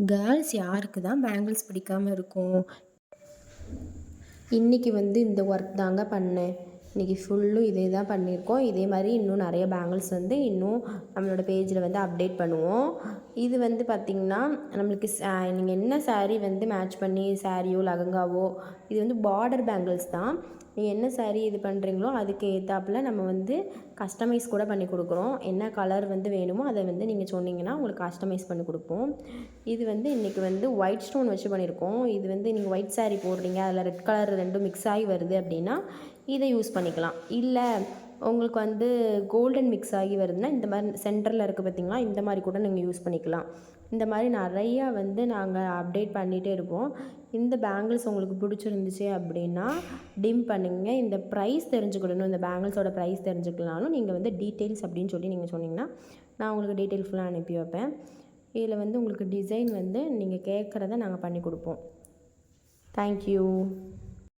Girls யாருக்கு தான் bangles பிடிக்காம இருக்கும்? இன்றைக்கி வந்து இந்த ஒர்க் தாங்க பண்ணேன். இன்றைக்கி ஃபுல்லும் இதே தான் பண்ணியிருக்கோம். இதே மாதிரி இன்னும் நிறைய பேங்கிள்ஸ் வந்து இன்னும் நம்மளோட பேஜில் வந்து அப்டேட் பண்ணுவோம். இது வந்து பார்த்திங்கன்னா நம்மளுக்கு நீங்கள் என்ன சாரீ வந்து மேட்ச் பண்ணி சாரியோ லெஹங்காவோ இது வந்து பார்டர் பேங்கிள்ஸ் தான். நீங்கள் என்ன சாரீ இது பண்ணுறீங்களோ அதுக்கு ஏற்றாப்புல நம்ம வந்து கஸ்டமைஸ் கூட பண்ணி கொடுக்குறோம். என்ன கலர் வந்து வேணுமோ அதை வந்து நீங்கள் சொன்னீங்கன்னா உங்களுக்கு கஸ்டமைஸ் பண்ணி கொடுப்போம். இது வந்து இன்றைக்கி வந்து ஒயிட் ஸ்டோன் வச்சு பண்ணியிருக்கோம். இது வந்து நீங்கள் ஒயிட் சாரீ போடுறீங்க, அதில் ரெட் கலர் ரெண்டும் மிக்ஸ் ஆகி வருது அப்படின்னா இதை யூஸ் பண்ணிக்கலாம். இல்லை உங்களுக்கு வந்து கோல்டன் மிக்ஸ் ஆகி வருதுன்னா இந்த மாதிரி சென்டரில் இருக்குது பார்த்திங்களா, இந்த மாதிரி கூட நீங்கள் யூஸ் பண்ணிக்கலாம். இந்த மாதிரி நிறையா வந்து நாங்கள் அப்டேட் பண்ணிகிட்டே இருப்போம். இந்த பேங்கிள்ஸ் உங்களுக்கு பிடிச்சிருந்துச்சு அப்படின்னா டிம் பண்ணுங்க. இந்த ப்ரைஸ் தெரிஞ்சுக்கிடணும், இந்த பேங்கிள்ஸோட ப்ரைஸ் தெரிஞ்சுக்கலாலும் நீங்கள் வந்து டீட்டெயில்ஸ் அப்படின்னு சொல்லி நீங்கள் சொன்னீங்கன்னா நான் உங்களுக்கு டீட்டெயில் ஃபுல்லாக அனுப்பி வைப்பேன். இதில் வந்து உங்களுக்கு டிசைன் வந்து நீங்கள் கேட்குறத நாங்கள் பண்ணி கொடுப்போம். தேங்க்யூ.